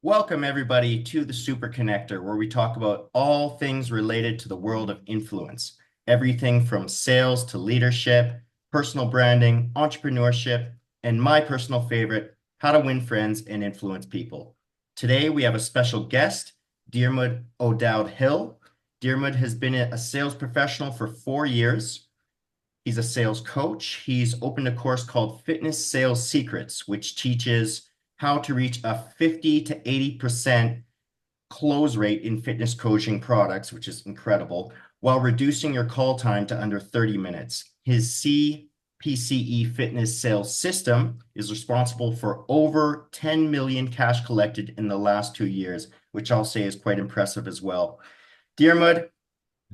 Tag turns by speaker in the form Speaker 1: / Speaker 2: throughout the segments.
Speaker 1: Welcome, everybody, to the Super Connector, where we talk about all things related to the world of influence. Everything from sales to leadership, personal branding, entrepreneurship, and my personal favorite, how to win friends and influence people. Today, we have a special guest, Diarmuid O'Dowd Hill. Diarmuid has been a sales professional for 4 years. He's a sales coach. He's opened a course called Fitness Sales Secrets, which teaches how to reach a 50 to 80% close rate in fitness coaching products, which is incredible, while reducing your call time to under 30 minutes. His CPCE fitness sales system is responsible for over 10 million cash collected in the last 2 years, which I'll say is quite impressive as well. Diarmuid,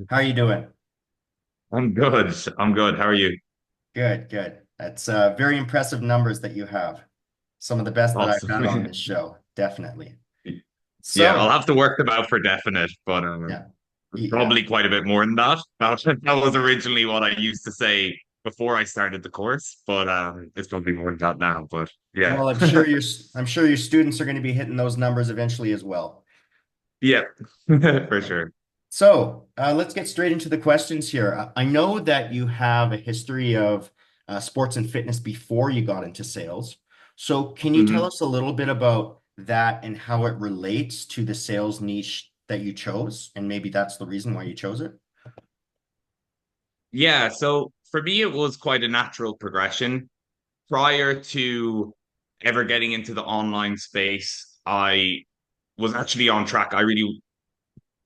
Speaker 1: how are you doing?
Speaker 2: I'm good. I'm good. How are you?
Speaker 1: Good, good. That's very impressive numbers that you have. Some of the best that I've
Speaker 2: Awesome.
Speaker 1: had on this show, definitely.
Speaker 2: Yeah, I'll
Speaker 1: So,
Speaker 2: have to work them out for definite, but
Speaker 1: yeah, yeah.
Speaker 2: probably quite a bit more than that. That was originally what I used to say before I started the course, but it's probably more than that now. But yeah,
Speaker 1: Well, I'm sure your students are going to be hitting those numbers eventually as well.
Speaker 2: yeah, for sure.
Speaker 1: So, let's get straight into the questions here. I know that you have a history of sports and fitness before you got into sales. So, can you tell
Speaker 2: hmm
Speaker 1: us a little bit about that and how it relates to the sales niche that you chose? And maybe that's the reason why you chose it.
Speaker 2: Yeah, so for me, it was quite a natural progression. Prior to ever getting into the online space, I was actually on track.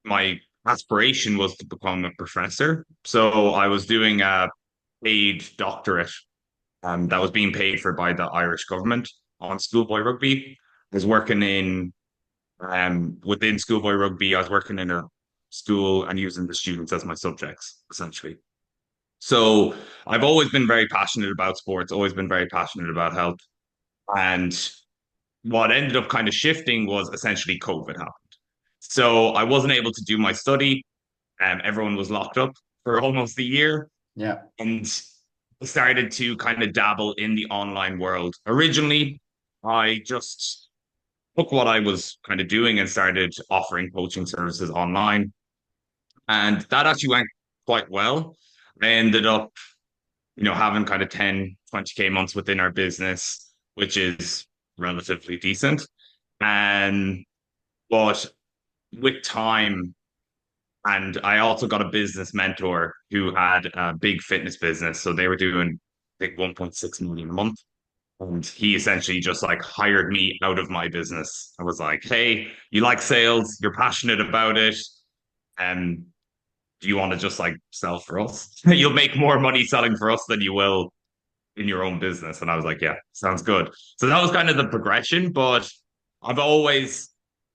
Speaker 2: My aspiration was to become a professor. So I was doing a paid doctorate that was being paid for by the Irish government on schoolboy rugby. I was working in within schoolboy rugby, I was working in a school and using the students as my subjects, essentially. So I've always been very passionate about sports, always been very passionate about health. And what ended up kind of shifting was essentially COVID happened. So I wasn't able to do my study. Everyone was locked up for almost a year
Speaker 1: Yeah.
Speaker 2: and started to kind of dabble in the online world. Originally, I just took what I was kind of doing and started offering coaching services online. And that actually went quite well. I ended up, having kind of 10, 20K months within our business, which is relatively decent. And but with time, and I also got a business mentor who had a big fitness business. So they were doing, I think, 1.6 million a month. And he essentially just like hired me out of my business. I was like, hey, you like sales, you're passionate about it. And do you want to just like sell for us? You'll make more money selling for us than you will in your own business. And I was like, yeah, sounds good. So that was kind of the progression. But I've always,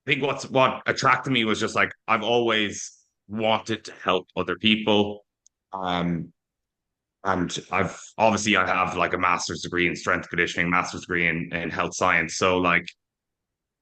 Speaker 2: I think what attracted me was just like, I've always wanted to help other people. Um, and I have like a master's degree in strength conditioning, master's degree in health science. So like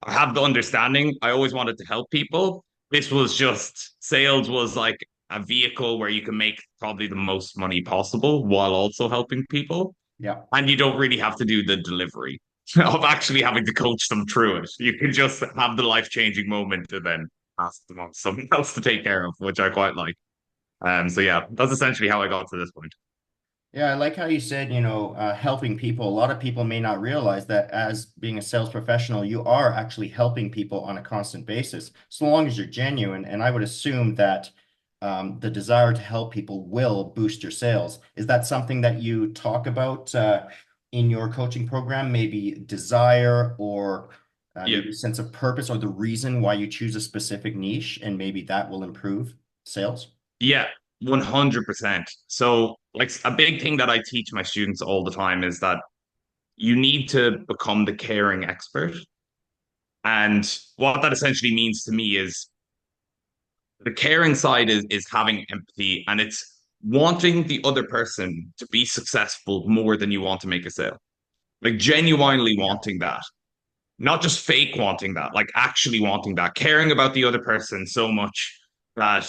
Speaker 2: I have the understanding. I always wanted to help people. This was just sales was like a vehicle where you can make probably the most money possible while also helping people.
Speaker 1: Yeah.
Speaker 2: And you don't really have to do the delivery of actually having to coach them through it. You can just have the life-changing moment and then pass them on to someone else to take care of, which I quite like. So yeah, that's essentially how I got to this point.
Speaker 1: Yeah, I like how you said, helping people. A lot of people may not realize that as being a sales professional, you are actually helping people on a constant basis, so long as you're genuine. And I would assume that the desire to help people will boost your sales. Is that something that you talk about in your coaching program? Maybe desire or
Speaker 2: Yeah.
Speaker 1: maybe a sense of purpose or the reason why you choose a specific niche, and maybe that will improve sales?
Speaker 2: Yeah, 100%. So, like, a big thing that I teach my students all the time is that you need to become the caring expert. And what that essentially means to me is the caring side is having empathy and it's wanting the other person to be successful more than you want to make a sale. Like, genuinely
Speaker 1: Yeah.
Speaker 2: wanting that, not just fake wanting that, like, actually wanting that, caring about the other person so much that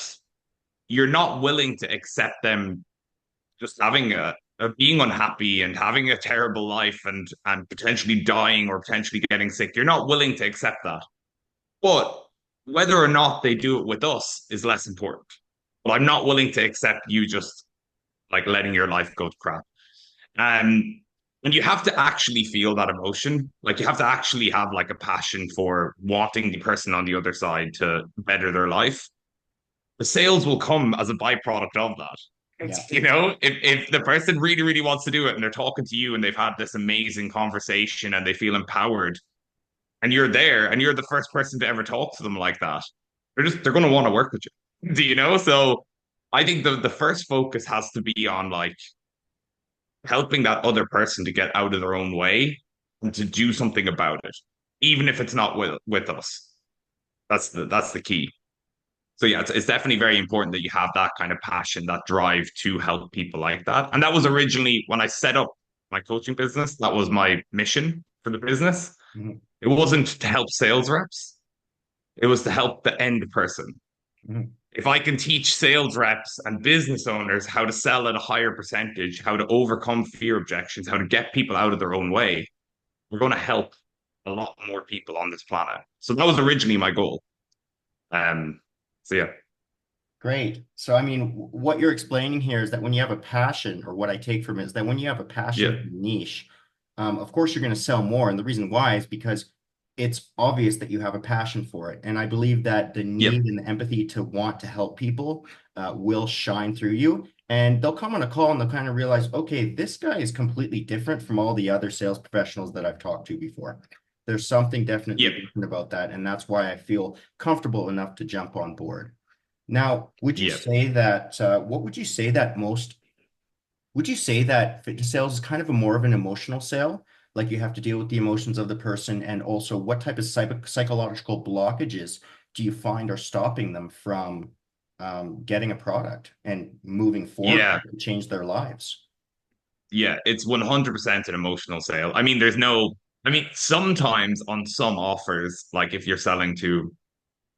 Speaker 2: you're not willing to accept them just having a being unhappy and having a terrible life and potentially dying or potentially getting sick. You're not willing to accept that. But whether or not they do it with us is less important. But I'm not willing to accept you just like letting your life go to crap. Um, and you have to actually feel that emotion. Like you have to actually have like a passion for wanting the person on the other side to better their life. The sales will come as a byproduct of that.
Speaker 1: Yeah.
Speaker 2: If the person really, really wants to do it and they're talking to you and they've had this amazing conversation and they feel empowered and you're there and you're the first person to ever talk to them like that, they're going to want to work with you. Do you know? So I think the first focus has to be on like helping that other person to get out of their own way and to do something about it, even if it's not with us. That's the key. So yeah, it's definitely very important that you have that kind of passion, that drive to help people like that. And that was originally when I set up my coaching business, that was my mission for the business.
Speaker 1: Mhm.
Speaker 2: It wasn't to help sales reps, it was to help the end person.
Speaker 1: Mhm.
Speaker 2: If I can teach sales reps and business owners how to sell at a higher percentage, how to overcome fear objections, how to get people out of their own way, we're going to help a lot more people on this planet. So that was originally my goal. Um, so yeah,
Speaker 1: Great. So, I mean, what you're explaining here is that when you have a passion, or what I take from it is that when you have a passion
Speaker 2: yeah,
Speaker 1: for niche, of course you're going to sell more. And the reason why is because it's obvious that you have a passion for it. And I believe that the
Speaker 2: yep,
Speaker 1: need and the empathy to want to help people will shine through you. And they'll come on a call and they'll kind of realize, okay, this guy is completely different from all the other sales professionals that I've talked to before. There's something definitely
Speaker 2: yep,
Speaker 1: different about that. And that's why I feel comfortable enough to jump on board. Now, would you
Speaker 2: yep.
Speaker 1: say that what would you say that most would you say that fitness sales is kind of a more of an emotional sale? Like you have to deal with the emotions of the person, and also what type of psychological blockages do you find are stopping them from getting a product and moving forward
Speaker 2: Yeah,
Speaker 1: to change their lives?
Speaker 2: yeah, it's 100% an emotional sale. I mean, sometimes on some offers, like if you're selling to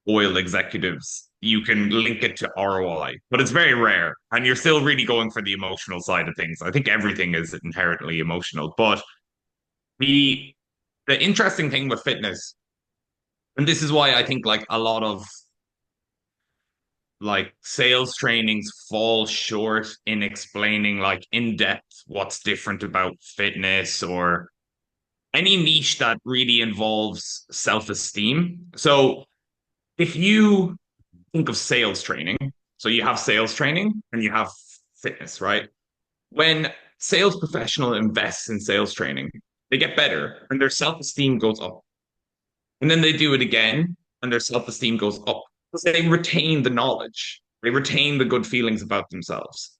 Speaker 2: oil executives, you can link it to ROI, but it's very rare. And you're still really going for the emotional side of things. I think everything is inherently emotional, but the the interesting thing with fitness, and this is why I think like a lot of like sales trainings fall short in explaining like in depth what's different about fitness or any niche that really involves self-esteem. So if you think of sales training, so you have sales training and you have fitness, right? When sales professional invests in sales training, they get better and their self-esteem goes up. And then they do it again and their self-esteem goes up because they retain the knowledge. They retain the good feelings about themselves.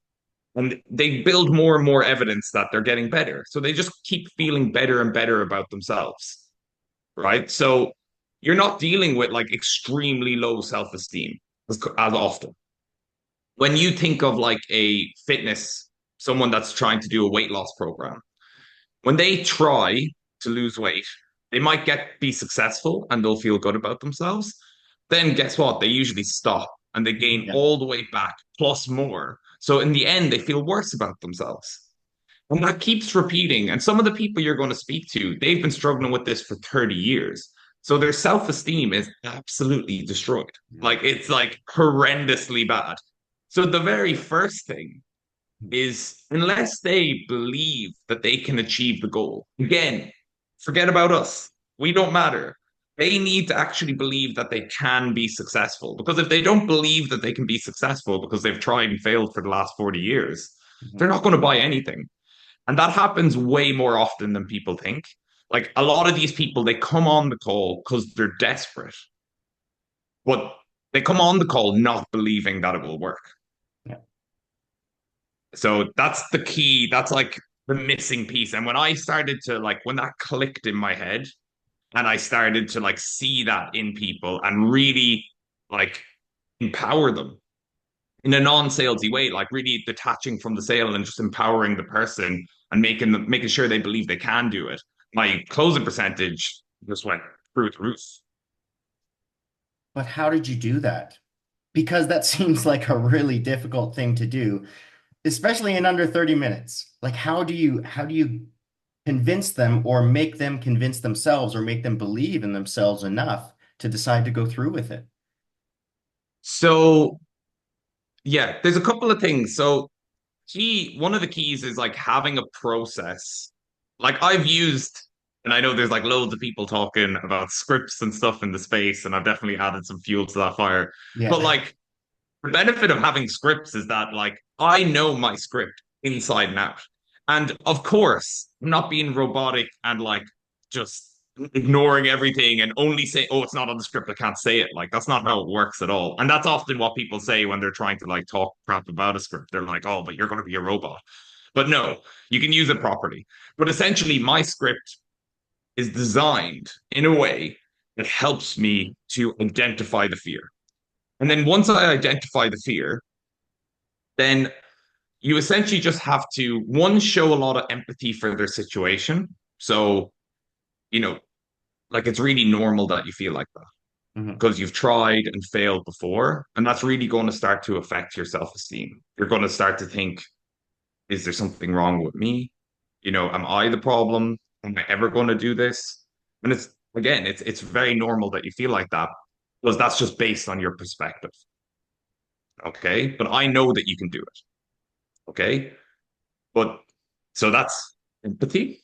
Speaker 2: And they build more and more evidence that they're getting better. So they just keep feeling better and better about themselves, right? So you're not dealing with like extremely low self-esteem as often. When you think of like a fitness, someone that's trying to do a weight loss program, when they try to lose weight, they might get be successful and they'll feel good about themselves. Then guess what? They usually stop and they gain
Speaker 1: Yeah.
Speaker 2: all the weight back plus more. So in the end, they feel worse about themselves. And that keeps repeating. And some of the people you're going to speak to, they've been struggling with this for 30 years. So their self-esteem is absolutely destroyed.
Speaker 1: Yeah.
Speaker 2: Like it's like horrendously bad. So the very first thing is unless they believe that they can achieve the goal, again, forget about us. We don't matter. They need to actually believe that they can be successful. Because if they don't believe that they can be successful because they've tried and failed for the last 40 years, they're
Speaker 1: Mhm.
Speaker 2: not going to buy anything. And that happens way more often than people think. Like a lot of these people, they come on the call because they're desperate, but they come on the call not believing that it will work.
Speaker 1: Yeah.
Speaker 2: So that's the key. That's like the missing piece. And when I started to like, when that clicked in my head and I started to like see that in people and really like empower them in a non-salesy way, like really detaching from the sale and just empowering the person and making sure they believe they can do it. My closing percentage just went through the roof.
Speaker 1: But how did you do that? Because that seems like a really difficult thing to do, especially in under 30 minutes. Like how do you convince them or make them convince themselves or make them believe in themselves enough to decide to go through with it?
Speaker 2: So yeah, there's a couple of things. So one of the keys is like having a process. Like I've used, and I know there's like loads of people talking about scripts and stuff in the space, and I've definitely added some fuel to that fire.
Speaker 1: Yeah.
Speaker 2: But like the benefit of having scripts is that like I know my script inside and out. And of course, I'm not being robotic and like just ignoring everything and only say, oh, it's not on the script, I can't say it. Like that's not how it works at all. And that's often what people say when they're trying to like talk crap about a script. They're like, oh, but you're going to be a robot. But no, you can use it properly. But essentially, my script is designed in a way that helps me to identify the fear. And then once I identify the fear, then you essentially just have to, one, show a lot of empathy for their situation. So, you know, like it's really normal that you feel like that
Speaker 1: Mhm.
Speaker 2: because you've tried and failed before. And that's really going to start to affect your self esteem. You're going to start to think, is there something wrong with me? Am I the problem? Am I ever going to do this? And it's, again, it's very normal that you feel like that because that's just based on your perspective. Okay. But I know that you can do it. Okay. But so that's empathy.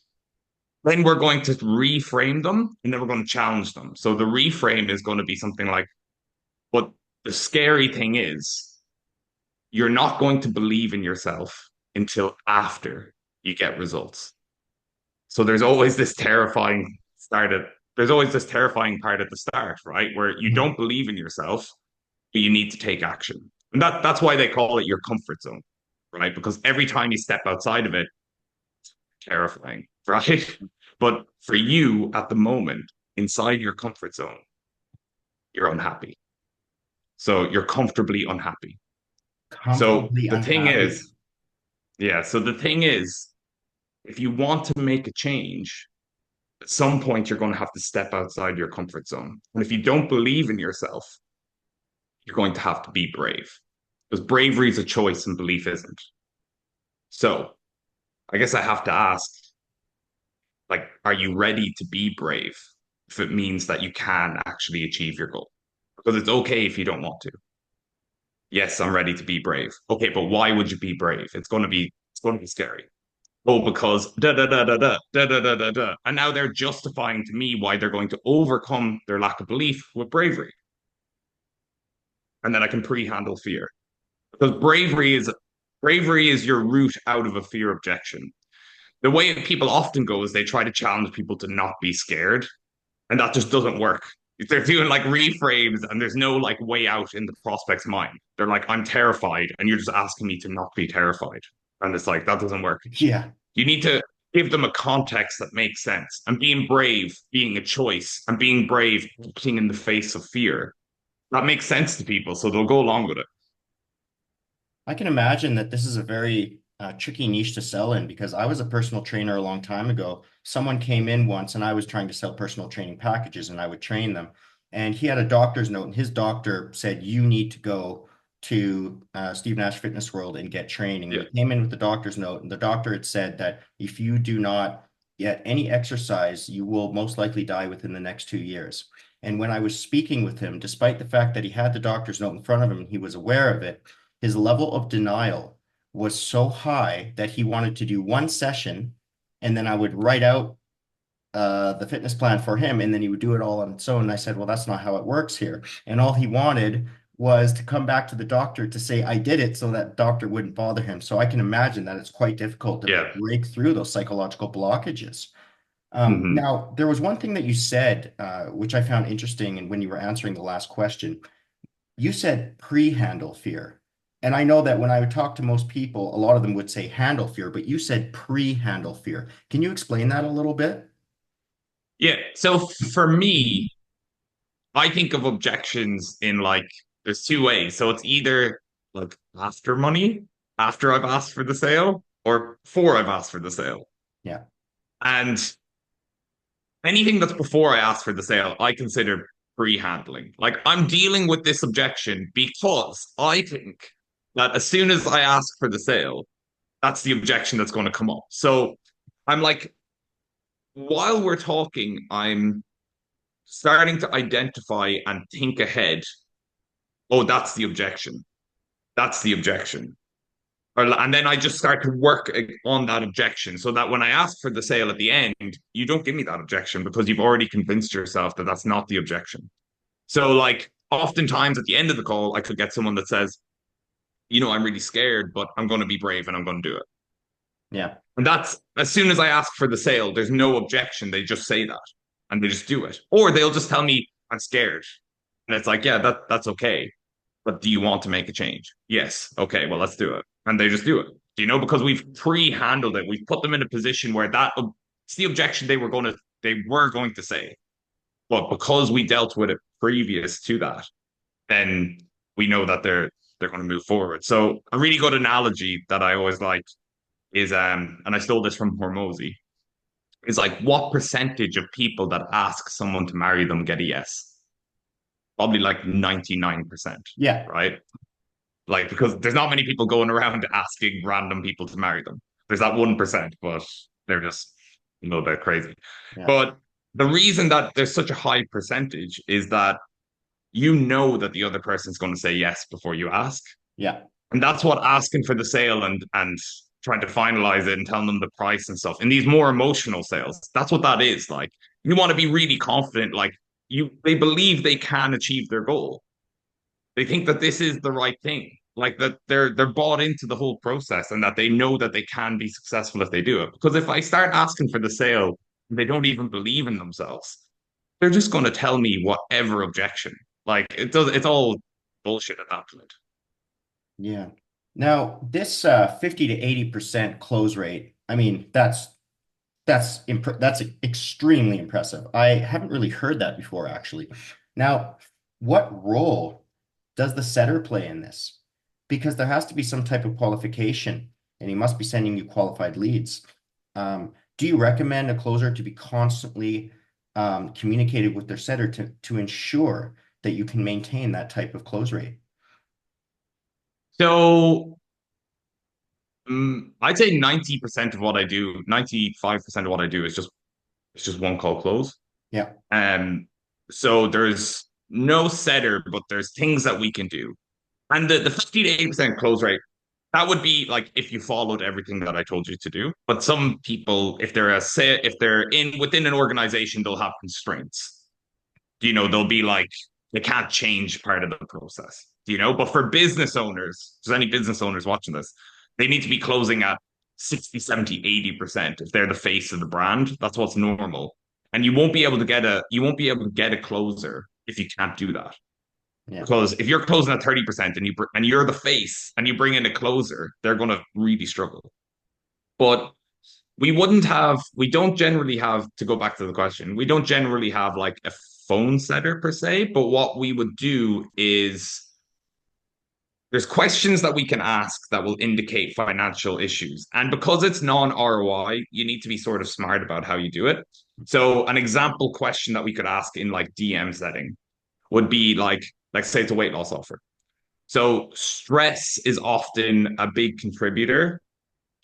Speaker 2: Then we're going to reframe them and then we're going to challenge them. So the reframe is going to be something like, but the scary thing is, you're not going to believe in yourself until after you get results. So there's always this terrifying part at the start, right? Where you
Speaker 1: Mhm.
Speaker 2: don't believe in yourself, but you need to take action. And that's why they call it your comfort zone, right? Because every time you step outside of it, terrifying, right? But for you at the moment, inside your comfort zone, you're unhappy. So you're comfortably unhappy. So
Speaker 1: Comfortably
Speaker 2: the thing
Speaker 1: unhappy.
Speaker 2: is, yeah, so the thing is, if you want to make a change, at some point you're going to have to step outside your comfort zone. And if you don't believe in yourself, you're going to have to be brave. Because bravery is a choice and belief isn't. So I guess I have to ask, like, are you ready to be brave if it means that you can actually achieve your goal? Because it's okay if you don't want to. Yes, I'm ready to be brave. Okay, but why would you be brave? It's going to be scary. Oh, because da da da da da da da da da da. And now they're justifying to me why they're going to overcome their lack of belief with bravery. And then I can pre-handle fear. Because bravery is your route out of a fear objection. The way people often go is they try to challenge people to not be scared. And that just doesn't work. They're doing like reframes and there's no like way out in the prospect's mind. They're like, I'm terrified, and you're just asking me to not be terrified. And it's like, that doesn't work.
Speaker 1: Yeah.
Speaker 2: You need to give them a context that makes sense. And being brave, being a choice, and being brave, acting in the face of fear. That makes sense to people, so they'll go along with it.
Speaker 1: I can imagine that this is a very tricky niche to sell in because I was a personal trainer a long time ago. Someone came in once and I was trying to sell personal training packages and I would train them. And he had a doctor's note, and his doctor said, you need to go to Steve Nash Fitness World and get training. And
Speaker 2: Yeah.
Speaker 1: he came in with the doctor's note, and the doctor had said that if you do not get any exercise, you will most likely die within the next 2 years. And when I was speaking with him, despite the fact that he had the doctor's note in front of him and he was aware of it, his level of denial was so high that he wanted to do one session and then I would write out the fitness plan for him and then he would do it all on its own. And I said, well, that's not how it works here. And all he wanted was to come back to the doctor to say, I did it so that doctor wouldn't bother him. So I can imagine that it's quite difficult to
Speaker 2: Yeah.
Speaker 1: break through those psychological blockages.
Speaker 2: Hmm.
Speaker 1: Now, there was one thing that you said, which I found interesting, and when you were answering the last question, you said pre-handle fear. And I know that when I would talk to most people, a lot of them would say handle fear, but you said pre-handle fear. Can you explain that a little bit?
Speaker 2: Yeah. So for me, I think of objections in like there's two ways. So it's either like after money, after I've asked for the sale, or before I've asked for the sale.
Speaker 1: Yeah.
Speaker 2: And anything that's before I ask for the sale, I consider pre-handling. Like I'm dealing with this objection because I think that as soon as I ask for the sale, that's the objection that's going to come up. So I'm like, while we're talking, I'm starting to identify and think ahead. Oh, that's the objection. That's the objection. And then I just start to work on that objection so that when I ask for the sale at the end, you don't give me that objection because you've already convinced yourself that that's not the objection. So, like, oftentimes at the end of the call, I could get someone that says, I'm really scared, but I'm going to be brave and I'm going to do it.
Speaker 1: Yeah.
Speaker 2: And that's as soon as I ask for the sale, there's no objection. They just say that and they just do it. Or they'll just tell me, I'm scared. And it's like, yeah, that's okay. But do you want to make a change? Yes. Okay, well, let's do it. And they just do it. Because we've pre-handled it. We've put them in a position where it's the objection they were going to say. But because we dealt with it previous to that, then we know that they're going to move forward. So a really good analogy that I always like is and I stole this from Hormozy, is like what percentage of people that ask someone to marry them get a yes? Probably like 99%,
Speaker 1: Yeah.
Speaker 2: right? Like, because there's not many people going around asking random people to marry them. There's that 1%, but they're just a little bit crazy.
Speaker 1: Yeah.
Speaker 2: But the reason that there's such a high percentage is that you know that the other person's going to say yes before you ask.
Speaker 1: Yeah.
Speaker 2: And that's what asking for the sale and trying to finalize it and telling them the price and stuff. In these more emotional sales, that's what that is. Like, you want to be really confident, like they believe they can achieve their goal. They think that this is the right thing. Like that they're bought into the whole process and that they know that they can be successful if they do it. Because if I start asking for the sale, they don't even believe in themselves. They're just going to tell me whatever objection. Like it's all bullshit at that point.
Speaker 1: Yeah. Now, this 50 to 80% close rate, I mean, that's extremely impressive. I haven't really heard that before, actually. Now, what role does the setter play in this? Because there has to be some type of qualification, and he must be sending you qualified leads. Do you recommend a closer to be constantly communicated with their setter to ensure that you can maintain that type of close rate?
Speaker 2: So I'd say 90% of what I do, 95% of what I do is just one call close.
Speaker 1: Yeah,
Speaker 2: Um, so there's no setter, but there's things that we can do. And the 50 to 80% close rate, that would be like if you followed everything that I told you to do. But some people, if they're in within an organization, they'll have constraints. They'll be like they can't change part of the process. But for business owners, if there's any business owners watching this, they need to be closing at 60, 70, 80% if they're the face of the brand. That's what's normal. And you won't be able to get a closer if you can't do that.
Speaker 1: yeah,
Speaker 2: Because if you're closing at 30% and you're the face and you bring in a closer, they're going to really struggle. But we don't generally have, to go back to the question, we don't generally have like a phone setter per se, but what we would do is there's questions that we can ask that will indicate financial issues. And because it's non-ROI, you need to be sort of smart about how you do it. So an example question that we could ask in like DM setting would be like say it's a weight loss offer. So stress is often a big contributor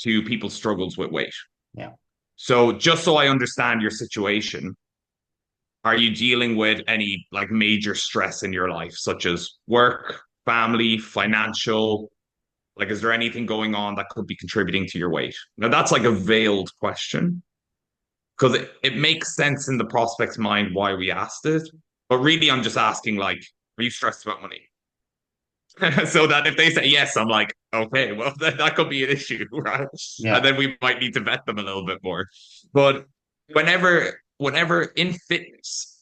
Speaker 2: to people's struggles with weight.
Speaker 1: yeah,
Speaker 2: So just so I understand your situation, are you dealing with any like major stress in your life, such as work, family, financial? Like, is there anything going on that could be contributing to your weight? Now, that's like a veiled question because it makes sense in the prospect's mind why we asked it. But really, I'm just asking, like, are you stressed about money? So that if they say yes, I'm like, okay, well, that could be an issue, right? And
Speaker 1: yeah,
Speaker 2: then we might need to vet them a little bit more. But whenever in fitness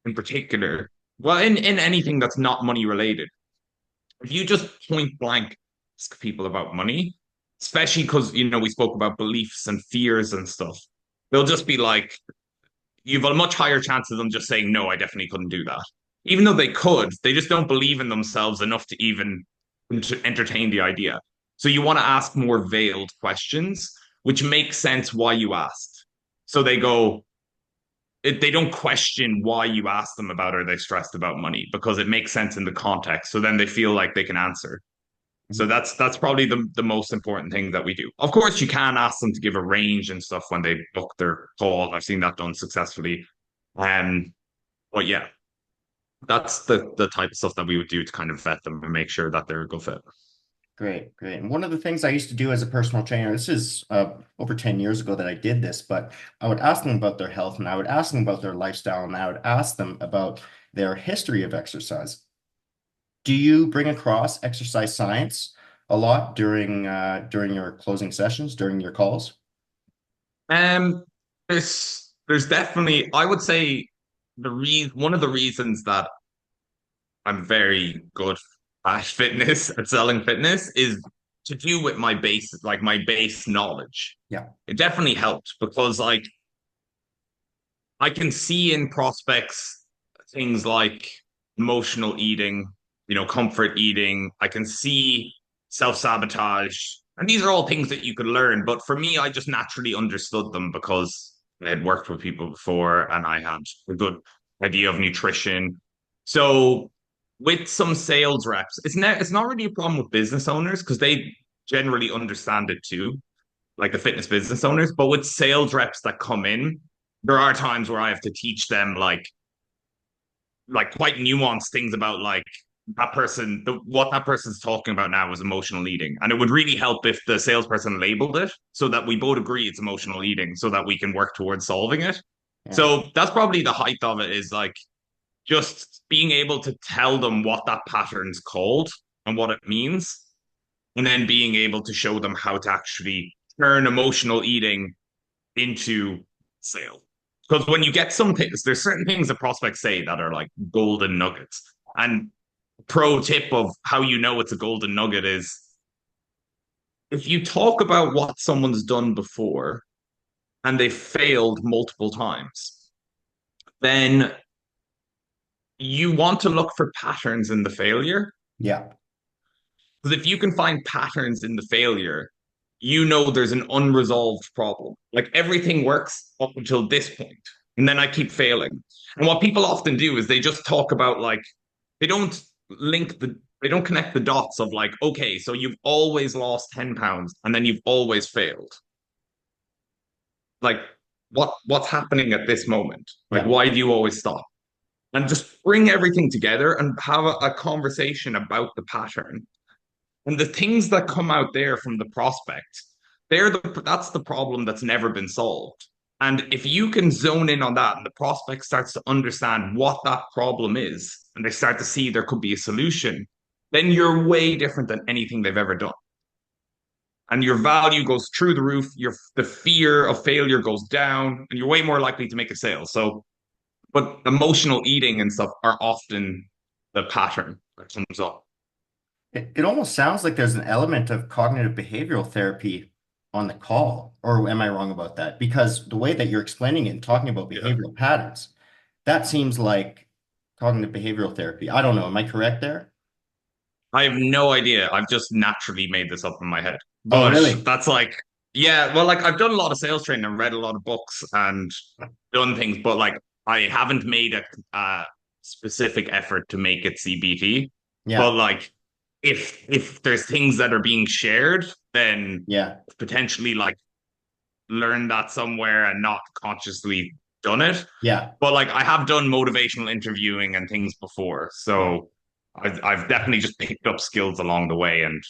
Speaker 2: in particular, well, in anything that's not money related, if you just point blank ask people about money, especially because we spoke about beliefs and fears and stuff, they'll just be like, you've a much higher chance of them just saying, no, I definitely couldn't do that. Even though they could, they just don't believe in themselves enough to even entertain the idea. So you want to ask more veiled questions, which makes sense why you asked. So they don't question why you asked them about, are they stressed about money, because it makes sense in the context. So then they feel like they can answer. So
Speaker 1: mhm,
Speaker 2: that's probably the most important thing that we do. Of course, you can ask them to give a range and stuff when they book their call. I've seen that done successfully. Um, But yeah, that's the type of stuff that we would do to kind of vet them and make sure that they're a good fit.
Speaker 1: Great, great. And one of the things I used to do as a personal trainer, this is over 10 years ago that I did this, but I would ask them about their health and I would ask them about their lifestyle and I would ask them about their history of exercise. Do you bring across exercise science a lot during your closing sessions, during your calls?
Speaker 2: Um, there's definitely, I would say, one of the reasons that I'm very good at fitness, at selling fitness, is to do with my base, like my base knowledge.
Speaker 1: Yeah,
Speaker 2: It definitely helped because like I can see in prospects things like emotional eating, comfort eating. I can see self-sabotage. And these are all things that you could learn. But for me, I just naturally understood them because I had worked with people before and I had a good idea of nutrition. So with some sales reps, it's not really a problem with business owners because they generally understand it too, like the fitness business owners. But with sales reps that come in, there are times where I have to teach them like quite nuanced things about like what that person's talking about now is emotional eating. And it would really help if the salesperson labeled it so that we both agree it's emotional eating so that we can work towards solving it.
Speaker 1: yeah,
Speaker 2: So that's probably the height of it is like just being able to tell them what that pattern's called and what it means, and then being able to show them how to actually turn emotional eating into sale. Because when you get some things, there's certain things that prospects say that are like golden nuggets. And pro tip of how you know it's a golden nugget is if you talk about what someone's done before and they failed multiple times, then you want to look for patterns in the failure.
Speaker 1: yeah,
Speaker 2: Because if you can find patterns in the failure, you know there's an unresolved problem. Like everything works up until this point, and then I keep failing. And what people often do is they just talk about like they don't they don't connect the dots of like, okay, so you've always lost 10 pounds and then you've always failed. Like what's happening at this moment? Like
Speaker 1: yeah,
Speaker 2: why do you always stop? And just bring everything together and have a conversation about the pattern. And the things that come out there from the prospect, that's the problem that's never been solved. And if you can zone in on that and the prospect starts to understand what that problem is and they start to see there could be a solution, then you're way different than anything they've ever done. And your value goes through the roof, the fear of failure goes down, and you're way more likely to make a sale. So, but emotional eating and stuff are often the pattern that comes up.
Speaker 1: it almost sounds like there's an element of cognitive behavioral therapy on the call, or am I wrong about that? Because the way that you're explaining it and talking about
Speaker 2: Yeah.
Speaker 1: behavioral patterns, that seems like cognitive behavioral therapy. I don't know. Am I correct there?
Speaker 2: I have no idea. I've just naturally made this up in my head.
Speaker 1: Oh,
Speaker 2: But
Speaker 1: really?
Speaker 2: that's like, yeah, well, like I've done a lot of sales training and read a lot of books and done things, but like I haven't made a specific effort to make it CBT. But
Speaker 1: Yeah,
Speaker 2: like if there's things that are being shared, then
Speaker 1: yeah,
Speaker 2: potentially like learn that somewhere and not consciously done it.
Speaker 1: yeah,
Speaker 2: But like I have done motivational interviewing and things before.
Speaker 1: yeah.
Speaker 2: So I've definitely just picked up skills along the way and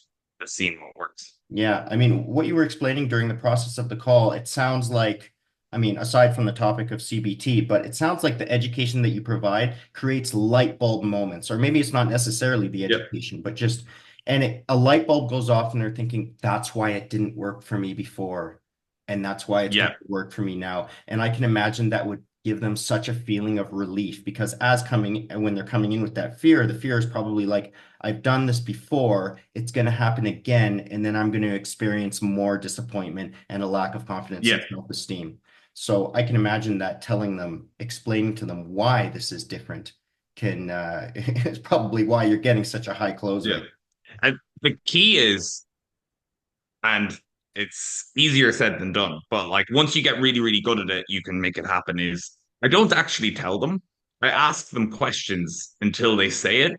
Speaker 2: seen what works.
Speaker 1: Yeah, I mean, what you were explaining during the process of the call, it sounds like, I mean, aside from the topic of CBT, but it sounds like the education that you provide creates light bulb moments, or maybe it's not necessarily the
Speaker 2: Yep.
Speaker 1: education, but just, a light bulb goes off and they're thinking, that's why it didn't work for me before. And that's why it's going
Speaker 2: Yeah.
Speaker 1: to work for me now. And I can imagine that would give them such a feeling of relief because when they're coming in with that fear, the fear is probably like, I've done this before, it's going to happen again, and then I'm going to experience more disappointment and a lack of confidence
Speaker 2: Yeah.
Speaker 1: and self-esteem. So I can imagine that telling them, explaining to them why this is different can is probably why you're getting such a high close
Speaker 2: Yeah.
Speaker 1: rate.
Speaker 2: And the key is, and it's easier said than done, but like once you get really, really good at it, you can make it happen. Is I don't actually tell them. I ask them questions until they say it.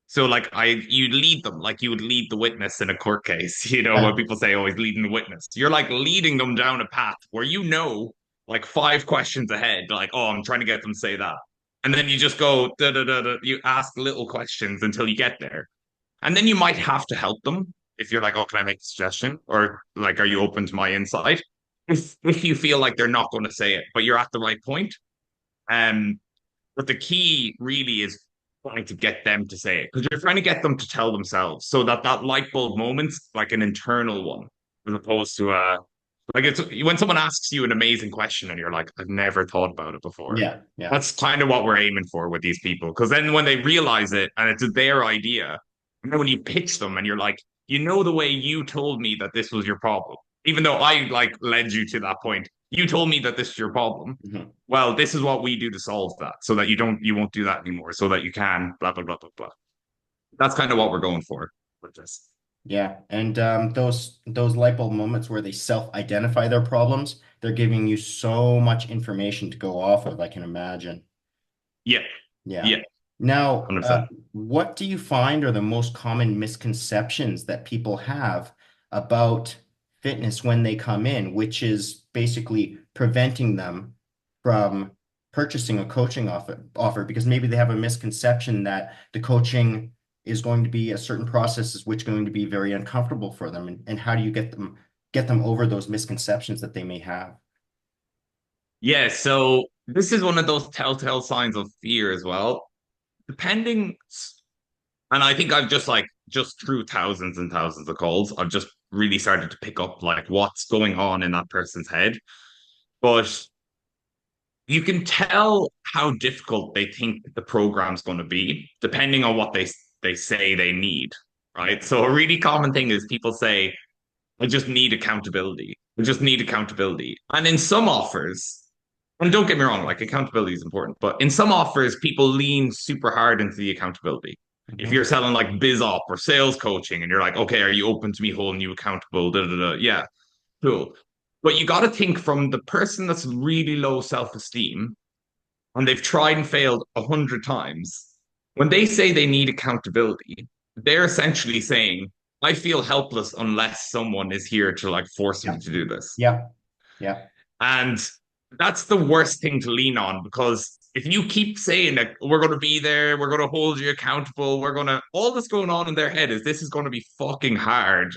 Speaker 2: So like you lead them like you would lead the witness in a court case, when
Speaker 1: Yeah,
Speaker 2: people say, oh, he's leading the witness. You're like leading them down a path where you know like 5 questions ahead, like, oh, I'm trying to get them to say that. And then you just go, da, da, da, da, you ask little questions until you get there. And then you might have to help them if you're like, oh, can I make a suggestion? Or like, are you open to my insight? If you feel like they're not going to say it, but you're at the right point. Um, but the key really is trying to get them to say it because you're trying to get them to tell themselves so that that light bulb moment's like an internal one as opposed to like it's when someone asks you an amazing question and you're like, I've never thought about it before.
Speaker 1: Yeah, yeah,
Speaker 2: That's kind of what we're aiming for with these people. Because then when they realize it and it's their idea, and then when you pitch them and you're like, you know, the way you told me that this was your problem, even though I like led you to that point, you told me that this is your problem.
Speaker 1: mhm.
Speaker 2: Well, this is what we do to solve that so that you won't do that anymore, so that you can blah blah blah blah blah. That's kind of what we're going for with this.
Speaker 1: Yeah. And those light bulb moments where they self-identify their problems, they're giving you so much information to go off of, I can imagine.
Speaker 2: Yeah,
Speaker 1: Yeah.
Speaker 2: yeah,
Speaker 1: Now,
Speaker 2: 100%.
Speaker 1: what do you find are the most common misconceptions that people have about fitness when they come in, which is basically preventing them from purchasing a coaching offer because maybe they have a misconception that the coaching is going to be a certain process is which going to be very uncomfortable for them. And how do you get them over those misconceptions that they may have?
Speaker 2: Yeah, so this is one of those telltale signs of fear as well. Depending, and I think I've just like just through thousands and thousands of calls, I've just really started to pick up like what's going on in that person's head. But you can tell how difficult they think the program's going to be, depending on what they say they need, right? So a really common thing is people say, "I just need accountability. I just need accountability." And in some offers, and don't get me wrong, like accountability is important, but in some offers, people lean super hard into the accountability. If
Speaker 1: Mhm.
Speaker 2: you're selling like biz op or sales coaching, and you're like, "Okay, are you open to me holding you accountable?" Da, da, da. Yeah, cool. But you got to think from the person that's really low self-esteem and they've tried and failed 100 times, when they say they need accountability, they're essentially saying, I feel helpless unless someone is here to like force me
Speaker 1: Yeah.
Speaker 2: to do this.
Speaker 1: Yeah. Yeah.
Speaker 2: And that's the worst thing to lean on because if you keep saying that we're going to be there, we're going to hold you accountable, we're going to, all that's going on in their head is this is going to be fucking hard.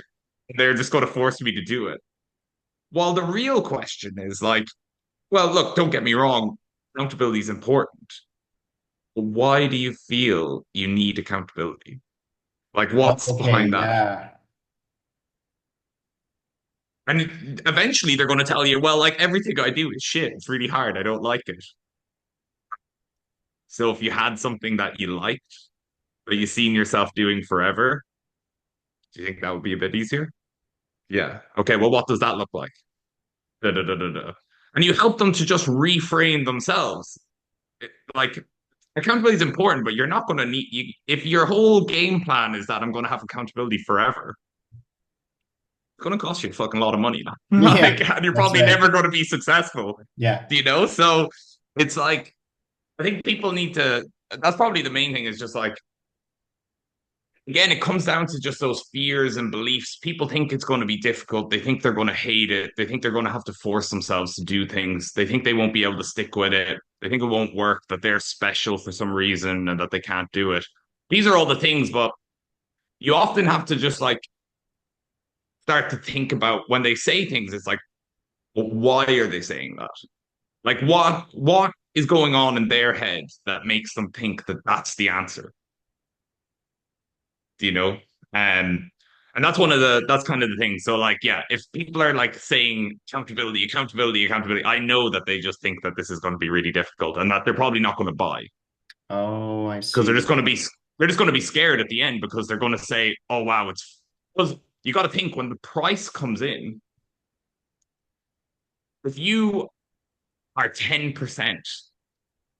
Speaker 2: They're just going to force me to do it. While the real question is like, well, look, don't get me wrong, accountability is important. Why do you feel you need accountability? Like,
Speaker 1: Oh,
Speaker 2: what's
Speaker 1: okay.
Speaker 2: behind that?
Speaker 1: Yeah.
Speaker 2: And eventually they're going to tell you, well, like everything I do is shit. It's really hard. I don't like it. So if you had something that you liked, that you seen yourself doing forever, do you think that would be a bit easier? Yeah. Okay. Well, what does that look like? Da, da, da, da, da. And you help them to just reframe themselves. Like accountability is important, but you're not going to need you if your whole game plan is that I'm going to have accountability forever. It's going to cost you a fucking lot of money now.
Speaker 1: Yeah.
Speaker 2: Like, and you're
Speaker 1: That's
Speaker 2: probably
Speaker 1: right.
Speaker 2: never going to be successful.
Speaker 1: Yeah.
Speaker 2: Do you know? So it's like I think people need to. That's probably the main thing. Is just like again, it comes down to just those fears and beliefs. People think it's going to be difficult. They think they're going to hate it. They think they're going to have to force themselves to do things. They think they won't be able to stick with it. They think it won't work. That they're special for some reason and that they can't do it. These are all the things, but you often have to just like start to think about when they say things. It's like, well, why are they saying that? Like, what is going on in their head that makes them think that that's the answer? Do you know? And that's one of the that's kind of the thing. So like, yeah, if people are like saying accountability, accountability, accountability, I know that they just think that this is going to be really difficult and that they're probably not going to buy
Speaker 1: Oh, I
Speaker 2: because
Speaker 1: see.
Speaker 2: they're just going to be scared at the end because they're going to say, oh wow, it's because you got to think when the price comes in, if you are 10%.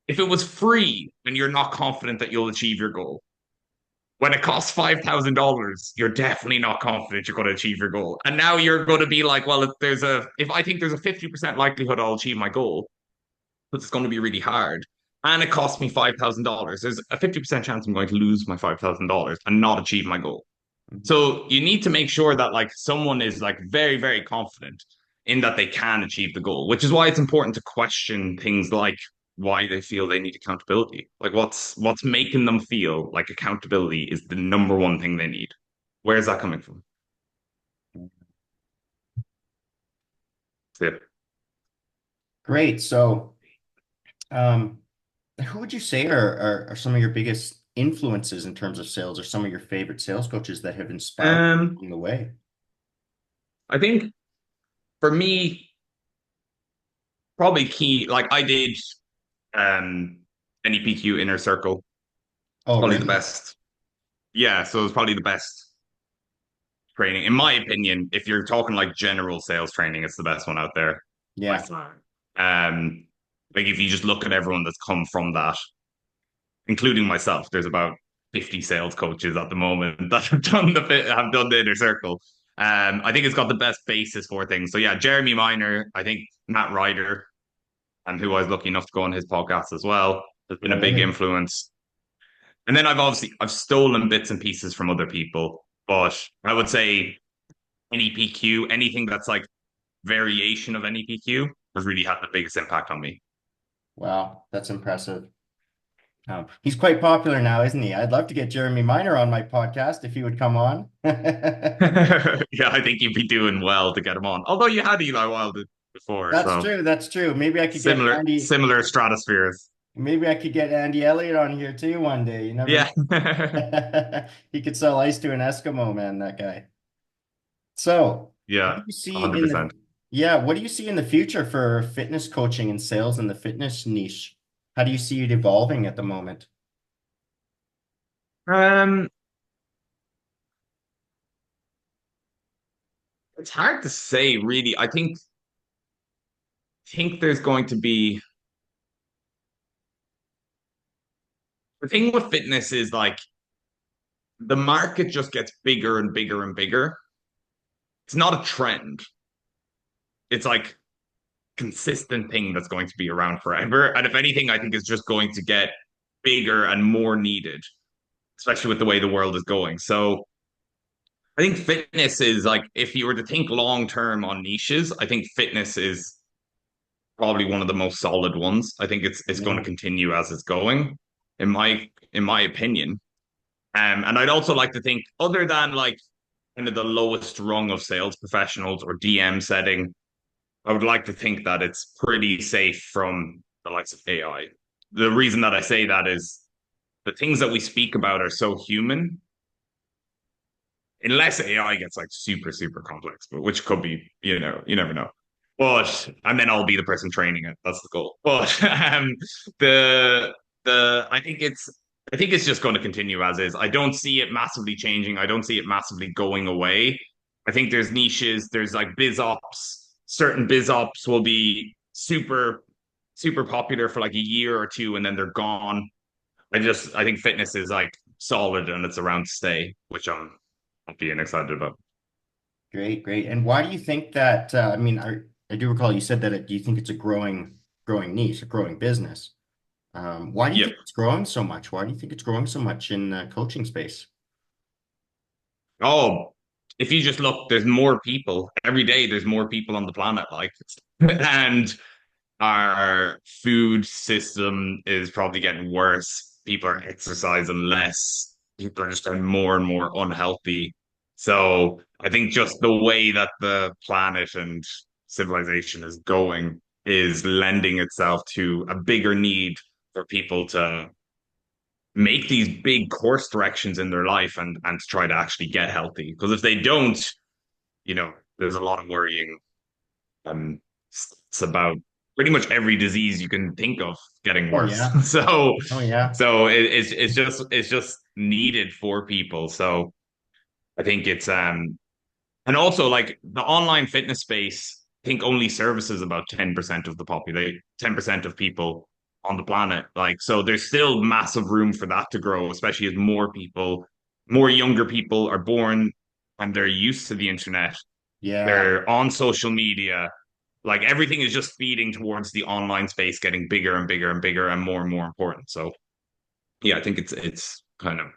Speaker 2: If it was free and you're not confident that you'll achieve your goal, when it costs $5,000, you're definitely not confident you're going to achieve your goal. And now you're going to be like, well, if I think there's a 50% likelihood I'll achieve my goal, but it's going to be really hard. And it costs me $5,000. There's a 50% chance I'm going to lose my $5,000 and not achieve my goal.
Speaker 1: Mhm.
Speaker 2: So you need to make sure that like someone is like very, very confident. in that they can achieve the goal, which is why it's important to question things like why they feel they need accountability. Like what's making them feel like accountability is the number one thing they need. Where's that coming from? That's it.
Speaker 1: Great. So, um, who would you say are some of your biggest influences in terms of sales, or some of your favorite sales coaches that have inspired
Speaker 2: Um,
Speaker 1: you along the way?
Speaker 2: I think for me, probably key, like I did um NEPQ Inner Circle. It's
Speaker 1: Oh,
Speaker 2: probably the
Speaker 1: really?
Speaker 2: best. Yeah, so it's probably the best training. In my opinion, if you're talking like general sales training, it's the best one out there by
Speaker 1: Yeah.
Speaker 2: far. Um, like if you just look at everyone that's come from that, including myself, there's about 50 sales coaches at the moment that have done the inner circle. I think it's got the best basis for things. So yeah, Jeremy Miner, I think Matt Ryder, and who I was lucky enough to go on his podcast as well, has been
Speaker 1: Oh,
Speaker 2: a big
Speaker 1: really?
Speaker 2: influence. And then I've stolen bits and pieces from other people, but I would say NEPQ, anything that's like variation of NEPQ has really had the biggest impact on me.
Speaker 1: Wow, that's impressive. He's quite popular now, isn't he? I'd love to get Jeremy Miner on my podcast if he would come on.
Speaker 2: Yeah, I think you'd be doing well to get him on. Although you had Eli Wild before,
Speaker 1: That's
Speaker 2: so
Speaker 1: true. That's true. Maybe I could get
Speaker 2: similar stratospheres.
Speaker 1: Maybe I could get Andy Elliott on here too one day. You never
Speaker 2: Yeah.
Speaker 1: know. He could sell ice to an Eskimo man, that guy. So, what
Speaker 2: Yeah,
Speaker 1: do you see in the
Speaker 2: 100%.
Speaker 1: yeah, what do you see in the future for fitness coaching and sales in the fitness niche? How do you see it evolving at the moment?
Speaker 2: Um, it's hard to say, really. I think there's going to be the thing with fitness is like the market just gets bigger and bigger and bigger. It's not a trend. It's like consistent thing that's going to be around forever. And if anything, I think it's just going to get bigger and more needed, especially with the way the world is going. So I think fitness is like, if you were to think long term on niches, I think fitness is probably one of the most solid ones. I think it's going to
Speaker 1: Yeah.
Speaker 2: continue as it's going, in my opinion. And I'd also like to think, other than like kind of the lowest rung of sales professionals or DM setting, I would like to think that it's pretty safe from the likes of AI. The reason that I say that is the things that we speak about are so human, unless AI gets like super, super complex, but which could be, you never know. But and then I'll be the person training it. That's the goal. But the I think it's just going to continue as is. I don't see it massively changing. I don't see it massively going away. I think there's niches, there's like biz ops. Certain biz ops will be super, super popular for like a year or two and then they're gone. I think fitness is like solid and it's around to stay, which I'm being excited about.
Speaker 1: Great, great. And why do you think that I mean, I do recall you said that do you think it's a growing niche, a growing business? Why do you
Speaker 2: Yep.
Speaker 1: think it's growing so much? Why do you think it's growing so much in the coaching space?
Speaker 2: Oh, if you just look, there's more people every day. There's more people on the planet, like, and our food system is probably getting worse. People are exercising less. People are just getting more and more unhealthy. So I think just the way that the planet and civilization is going is lending itself to a bigger need for people to make these big course directions in their life and to try to actually get healthy. Because if they don't, there's a lot of worrying it's about pretty much every disease you can think of getting
Speaker 1: Oh
Speaker 2: worse.
Speaker 1: yeah.
Speaker 2: So
Speaker 1: Oh yeah.
Speaker 2: so it's just needed for people. So I think it's and also like the online fitness space, I think only services about 10% of the population, 10% of people on the planet. Like so there's still massive room for that to grow, especially as more younger people are born and they're used to the internet.
Speaker 1: Yeah.
Speaker 2: They're on social media, like everything is just feeding towards the online space getting bigger and bigger and bigger and more important. So yeah, I think it's kind of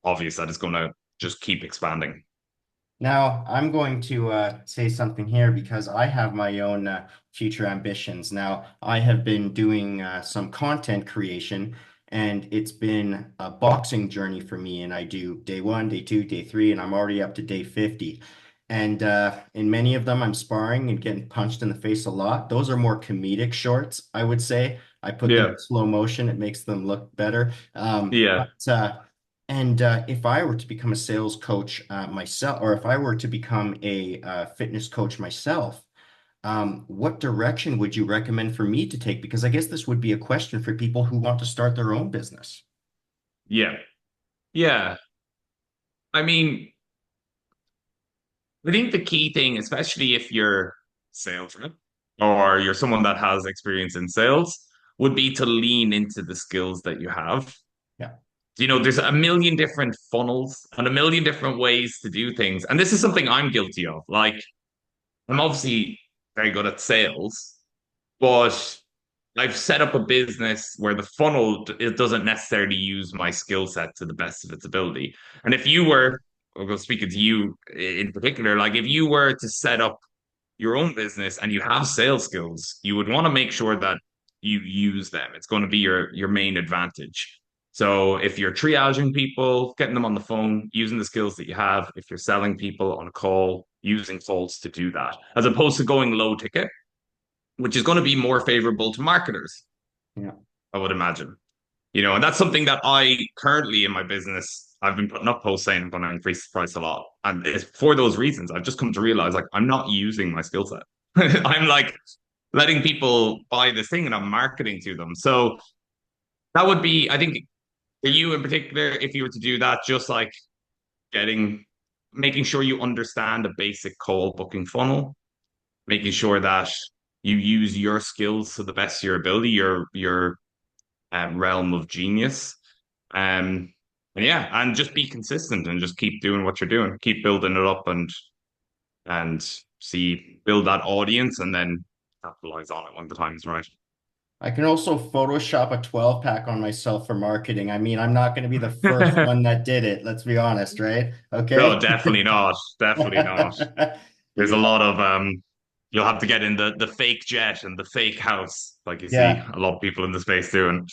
Speaker 2: obvious that it's going to just keep expanding.
Speaker 1: Now, I'm going to say something here because I have my own future ambitions. Now, I have been doing some content creation, and it's been a boxing journey for me. And I do day one, day two, day three, and I'm already up to day 50. And in many of them, I'm sparring and getting punched in the face a lot. Those are more comedic shorts, I would say. I put them
Speaker 2: Yeah.
Speaker 1: in slow motion, it makes them look better.
Speaker 2: Yeah.
Speaker 1: And if I were to become a sales coach myself, or if I were to become a fitness coach myself, what direction would you recommend for me to take? Because I guess this would be a question for people who want to start their own business.
Speaker 2: Yeah. Yeah. I mean, I think the key thing, especially if you're sales rep or you're someone that has experience in sales, would be to lean into the skills that you have.
Speaker 1: Yeah,
Speaker 2: There's a million different funnels and a million different ways to do things. And this is something I'm guilty of. Like, I'm obviously very good at sales, but I've set up a business where the funnel it doesn't necessarily use my skill set to the best of its ability. And if you were, I'll go speaking to you in particular, like if you were to set up your own business and you have sales skills, you would want to make sure that you use them. It's going to be your main advantage. So if you're triaging people, getting them on the phone, using the skills that you have, if you're selling people on a call, using calls to do that, as opposed to going low ticket, which is going to be more favorable to marketers,
Speaker 1: yeah.
Speaker 2: I would imagine. And that's something that I currently in my business, I've been putting up posts saying I'm going to increase the price a lot. And it's for those reasons. I've just come to realize like I'm not using my skill set. I'm like letting people buy this thing and I'm marketing to them. So that would be, I think, for you in particular, if you were to do that, just like getting, making sure you understand a basic call booking funnel, making sure that you use your skills to the best of your ability, your realm of genius. And yeah, and just be consistent and just keep doing what you're doing, keep building it up and see build that audience and then capitalize on it when the time is right.
Speaker 1: I can also Photoshop a 12 pack on myself for marketing. I mean, I'm not going to be the first one that did it. Let's be honest, right?
Speaker 2: No,
Speaker 1: Okay.
Speaker 2: definitely not. Definitely not. There's a
Speaker 1: Yeah.
Speaker 2: lot of you'll have to get in the fake jet and the fake house, like you see
Speaker 1: Yeah.
Speaker 2: a lot of people in the space doing.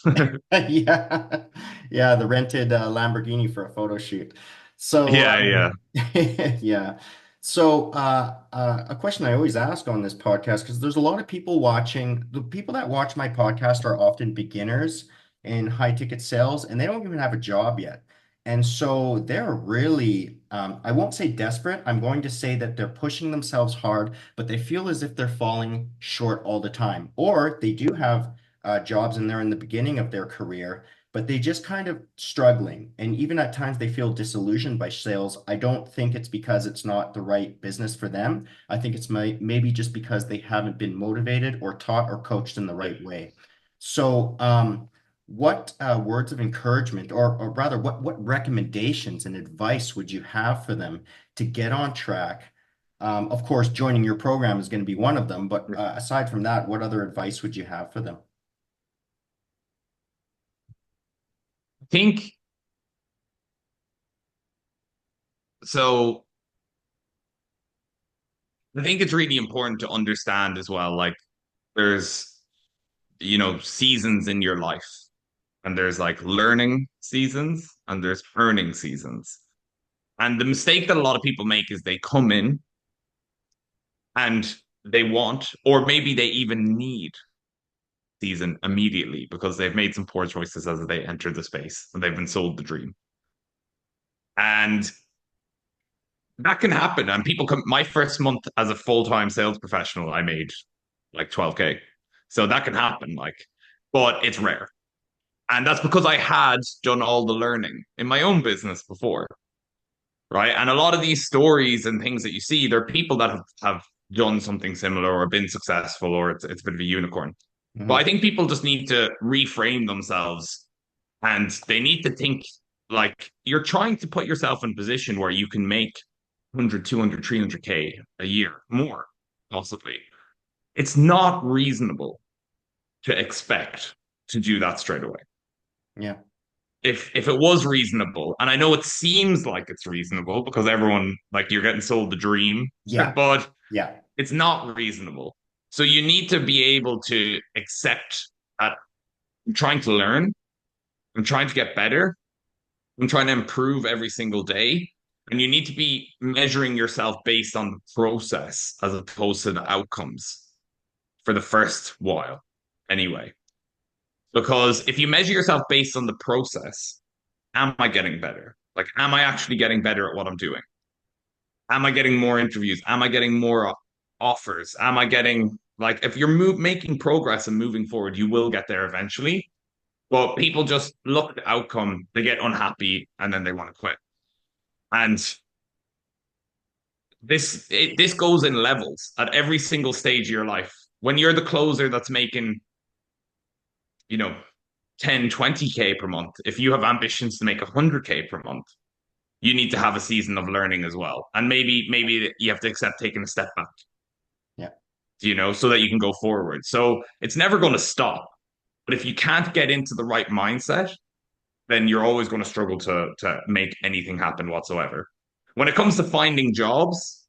Speaker 1: Yeah. Yeah, the rented Lamborghini for a photo shoot. So,
Speaker 2: Yeah, yeah.
Speaker 1: yeah. So, a question I always ask on this podcast, because there's a lot of people watching, the people that watch my podcast are often beginners in high ticket sales, and they don't even have a job yet. And so they're really, I won't say desperate. I'm going to say that they're pushing themselves hard, but they feel as if they're falling short all the time. Or they do have jobs and they're in the beginning of their career, but they just kind of struggling. And even at times they feel disillusioned by sales. I don't think it's because it's not the right business for them. I think it's maybe just because they haven't been motivated or taught or coached in the right way. So, what words of encouragement, or rather, what recommendations and advice would you have for them to get on track? Of course, joining your program is going to be one of them, but aside from that, what other advice would you have for them?
Speaker 2: I think so. I think it's really important to understand as well, like there's, seasons in your life and there's like learning seasons and there's earning seasons. And the mistake that a lot of people make is they come in and they want, or maybe they even need season immediately because they've made some poor choices as they enter the space and they've been sold the dream. And that can happen. And people come, my first month as a full-time sales professional, I made like 12K. So that can happen, like, but it's rare. And that's because I had done all the learning in my own business before, right? And a lot of these stories and things that you see, they're people that have done something similar or been successful or it's a bit of a unicorn. But I
Speaker 1: Mhm.
Speaker 2: think people just need to reframe themselves and they need to think like you're trying to put yourself in a position where you can make 100, 200, 300K a year, more possibly. It's not reasonable to expect to do that straight away.
Speaker 1: Yeah.
Speaker 2: if it was reasonable, and I know it seems like it's reasonable because everyone like you're getting sold the dream,
Speaker 1: Yeah.
Speaker 2: but
Speaker 1: Yeah.
Speaker 2: it's not reasonable. So you need to be able to accept that I'm trying to learn, I'm trying to get better, I'm trying to improve every single day. And you need to be measuring yourself based on the process as opposed to the outcomes for the first while, anyway. Because if you measure yourself based on the process, am I getting better? Like, am I actually getting better at what I'm doing? Am I getting more interviews? Am I getting more offers? Am I getting, like, if you're making progress and moving forward, you will get there eventually. But people just look at the outcome, they get unhappy, and then they want to quit. And this goes in levels at every single stage of your life. When you're the closer that's making, you know, 10, 20K per month, if you have ambitions to make 100K per month, you need to have a season of learning as well. And maybe you have to accept taking a step back,
Speaker 1: Yeah.
Speaker 2: so that you can go forward. So it's never going to stop. But if you can't get into the right mindset, then you're always going to struggle to make anything happen whatsoever. When it comes to finding jobs,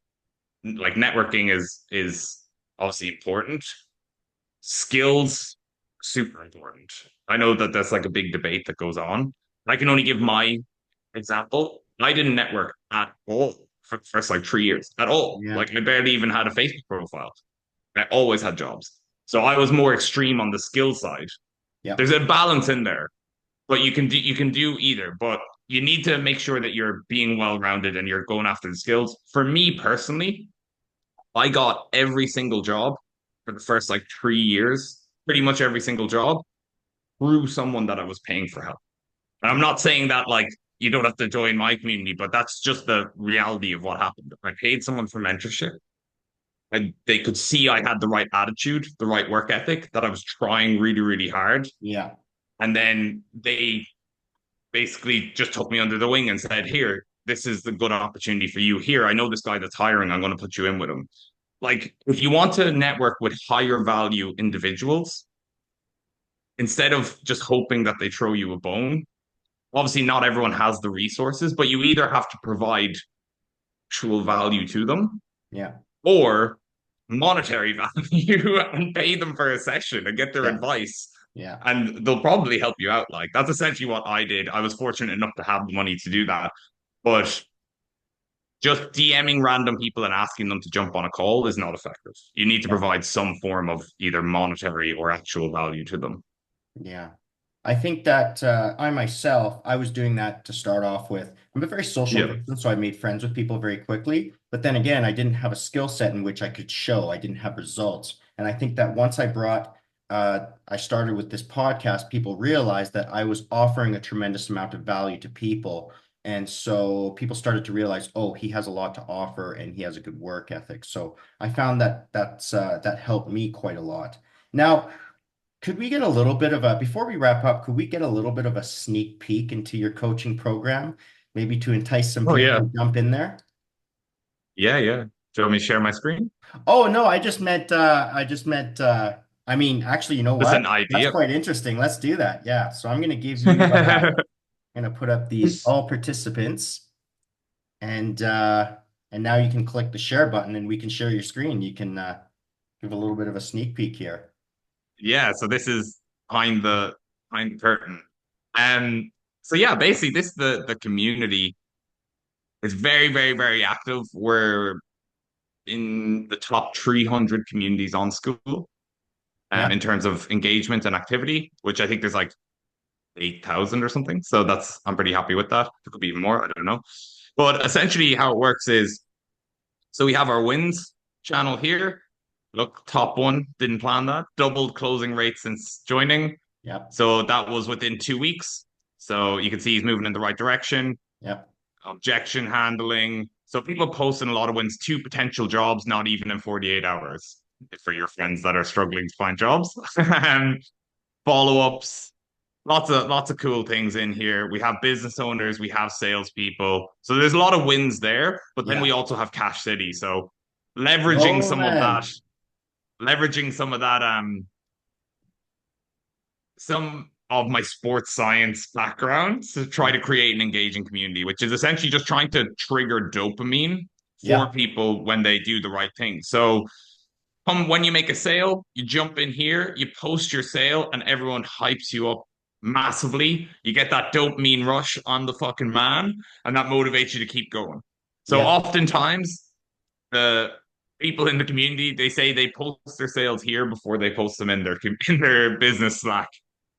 Speaker 2: like networking is obviously important. Skills, super important. I know that that's like a big debate that goes on. I can only give my example. I didn't network at all for the first like 3 years at all.
Speaker 1: Yeah.
Speaker 2: Like I barely even had a Facebook profile. I always had jobs. So I was more extreme on the skill side.
Speaker 1: Yeah.
Speaker 2: There's a balance in there, but you can do either. But you need to make sure that you're being well rounded and you're going after the skills. For me personally, I got every single job for the first like 3 years, pretty much every single job through someone that I was paying for help. And I'm not saying that like you don't have to join my community, but that's just the reality of what happened. I paid someone for mentorship and they could see I had the right attitude, the right work ethic, that I was trying really, really hard.
Speaker 1: Yeah.
Speaker 2: And then they basically just took me under the wing and said, here, this is the good opportunity for you. Here, I know this guy that's hiring. I'm going to put you in with him. Like, if you want to network with higher value individuals, instead of just hoping that they throw you a bone, obviously not everyone has the resources, but you either have to provide actual value to them
Speaker 1: Yeah.
Speaker 2: or monetary value and pay them for a session and get their
Speaker 1: Yeah.
Speaker 2: advice.
Speaker 1: Yeah.
Speaker 2: And they'll probably help you out. Like that's essentially what I did. I was fortunate enough to have the money to do that. But just DMing random people and asking them to jump on a call is not effective. You need to
Speaker 1: Yeah.
Speaker 2: provide some form of either monetary or actual value to them.
Speaker 1: Yeah. I think that I myself, I was doing that to start off with. I'm a very social
Speaker 2: Yeah.
Speaker 1: person, so I made friends with people very quickly. But then again, I didn't have a skill set in which I could show. I didn't have results. And I think that once I started with this podcast, people realized that I was offering a tremendous amount of value to people. And so people started to realize, oh, he has a lot to offer and he has a good work ethic. So I found that that helped me quite a lot. Now, could we get a little bit of a, before we wrap up, could we get a little bit of a sneak peek into your coaching program, maybe to entice some
Speaker 2: Oh
Speaker 1: people
Speaker 2: yeah.
Speaker 1: to jump in there?
Speaker 2: Yeah, yeah. Do you want me to share my screen?
Speaker 1: Oh, no, I mean, actually, you know
Speaker 2: Just
Speaker 1: what?
Speaker 2: an
Speaker 1: That's
Speaker 2: idea.
Speaker 1: quite interesting. Let's do that. Yeah. So I'm going to give you, I'm going to put up the all participants and now you can click the share button and we can share your screen. You can, give a little bit of a sneak peek here.
Speaker 2: Yeah, so this is behind the curtain. So yeah, basically the community is very, very, very active. We're in the top 300 communities on school
Speaker 1: Yeah.
Speaker 2: in terms of engagement and activity, which I think there's like 8,000 or something. So I'm pretty happy with that. It could be even more, I don't know. But essentially how it works is so we have our wins channel here. Look, top one, didn't plan that. Doubled closing rate since joining.
Speaker 1: Yep.
Speaker 2: So that was within 2 weeks. So you can see he's moving in the right direction.
Speaker 1: Yep.
Speaker 2: Objection handling. So people posting a lot of wins, two potential jobs, not even in 48 hours for your friends that are struggling to find jobs. Follow-ups, lots of cool things in here. We have business owners, we have salespeople. So there's a lot of wins there, but then
Speaker 1: Yeah.
Speaker 2: we also have Cash City. So leveraging
Speaker 1: Oh,
Speaker 2: some of that,
Speaker 1: man.
Speaker 2: leveraging some of that some of my sports science background to try to create an engaging community, which is essentially just trying to trigger dopamine for
Speaker 1: Yeah.
Speaker 2: people when they do the right thing. So when you make a sale, you jump in here, you post your sale, and everyone hypes you up massively. You get that dopamine rush on the fucking man, and that motivates you to keep going. So
Speaker 1: Yeah.
Speaker 2: oftentimes, the people in the community they say they post their sales here before they post them in their in their business Slack.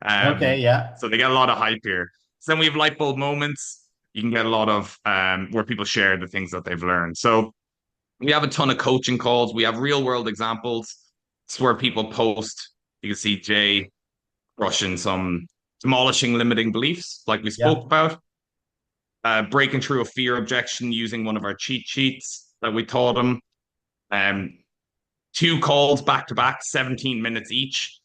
Speaker 1: Okay. Yeah.
Speaker 2: So they get a lot of hype here. So then we have light bulb moments. You can get a lot of where people share the things that they've learned. So we have a ton of coaching calls. We have real world examples. It's where people post. You can see Jay crushing some demolishing limiting beliefs, like we
Speaker 1: Yeah.
Speaker 2: spoke about. Breaking through a fear objection using one of our cheat sheets that we taught them. Um, two calls back to back, 17 minutes each,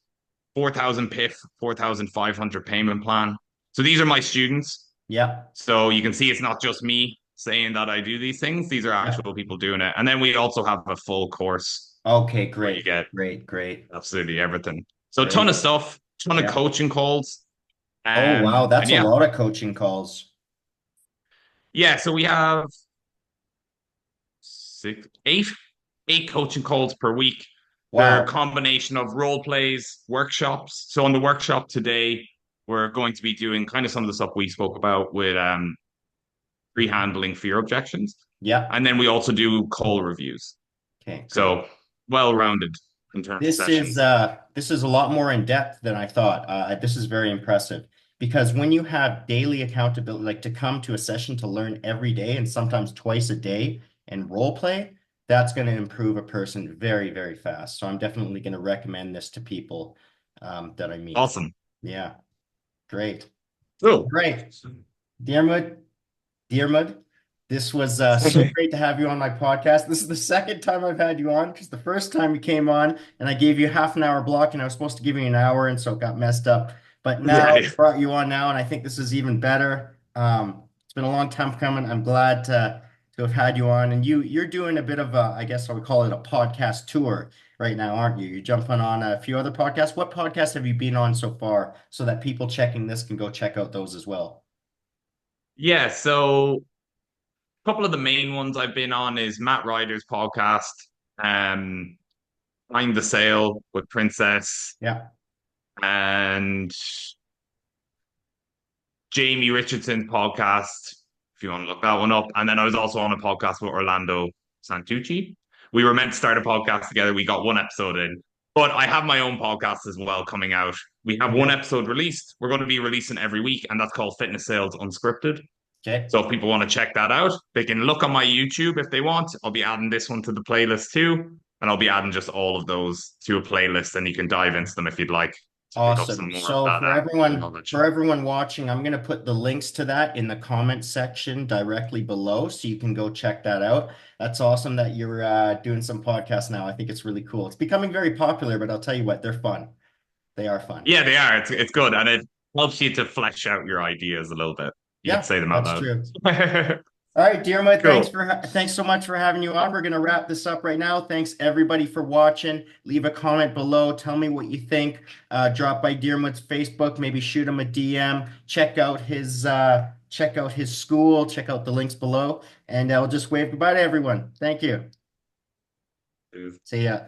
Speaker 2: 4,000 PIF, 4,500 payment plan. So these are my students.
Speaker 1: Yeah.
Speaker 2: So you can see it's not just me saying that I do these things. These are
Speaker 1: Yeah.
Speaker 2: actual people doing it. And then we also have a full course
Speaker 1: Okay.
Speaker 2: where you
Speaker 1: Great.
Speaker 2: get
Speaker 1: Great. Great.
Speaker 2: absolutely everything. So a ton of
Speaker 1: Great.
Speaker 2: stuff, ton of
Speaker 1: Yeah.
Speaker 2: coaching calls.
Speaker 1: Oh, wow.
Speaker 2: And
Speaker 1: That's a
Speaker 2: yeah,
Speaker 1: lot of coaching calls.
Speaker 2: yeah. So we have six, eight coaching calls per week. They're a
Speaker 1: Wow.
Speaker 2: combination of role plays, workshops. So on the workshop today, we're going to be doing kind of some of the stuff we spoke about with pre-handling fear objections.
Speaker 1: Yeah.
Speaker 2: And then we also do call reviews.
Speaker 1: Okay. Great.
Speaker 2: So well-rounded in terms of sessions.
Speaker 1: This is a lot more in depth than I thought. This is very impressive because when you have daily accountability, like to come to a session to learn every day and sometimes twice a day and role play, that's going to improve a person very, very fast. So I'm definitely going to recommend this to people that I meet.
Speaker 2: Awesome.
Speaker 1: Yeah, great.
Speaker 2: Cool.
Speaker 1: Great. Diarmuid, Diarmuid, this was so great to have you on my podcast. This is the second time I've had you on because the first time you came on and I gave you half an hour block and I was supposed to give you an hour and so it got messed up. But now
Speaker 2: Yeah.
Speaker 1: I brought you on now and I think this is even better. It's been a long time coming. I'm glad to have had you on and you're doing a bit of a, I guess I would call it a podcast tour right now, aren't you? You're jumping on a few other podcasts. What podcasts have you been on so far so that people checking this can go check out those as well?
Speaker 2: Yeah. So a couple of the main ones I've been on is Matt Ryder's podcast, um, Find the Sale with Princess,
Speaker 1: Yeah.
Speaker 2: and Jamie Richardson's podcast, if you want to look that one up. And then I was also on a podcast with Orlando Santucci. We were meant to start a podcast together. We got one episode in, but I have my own podcast as well coming out. We have one
Speaker 1: Okay.
Speaker 2: episode released. We're going to be releasing every week, and that's called Fitness Sales Unscripted.
Speaker 1: Okay.
Speaker 2: So if people want to check that out, they can look on my YouTube if they want. I'll be adding this one to the playlist too. And I'll be adding just all of those to a playlist, and you can dive into them if you'd like to pick up some
Speaker 1: Awesome.
Speaker 2: more of
Speaker 1: So
Speaker 2: that knowledge.
Speaker 1: for everyone watching, I'm going to put the links to that in the comment section directly below so you can go check that out. That's awesome that you're doing some podcasts now. I think it's really cool. It's becoming very popular, but I'll tell you what, they're fun. They are fun.
Speaker 2: Yeah, they are. It's good, and it helps you to flesh out your ideas a little bit. You can
Speaker 1: Yeah,
Speaker 2: say them out
Speaker 1: that's true.
Speaker 2: loud.
Speaker 1: All right, Dearma,
Speaker 2: Cool.
Speaker 1: thanks so much for having you on. We're gonna wrap this up right now. Thanks everybody for watching. Leave a comment below. Tell me what you think. Drop by Dearwood's Facebook. Maybe shoot him a DM. Check out his school. Check out the links below. And I'll just wave goodbye to everyone. Thank you. See ya.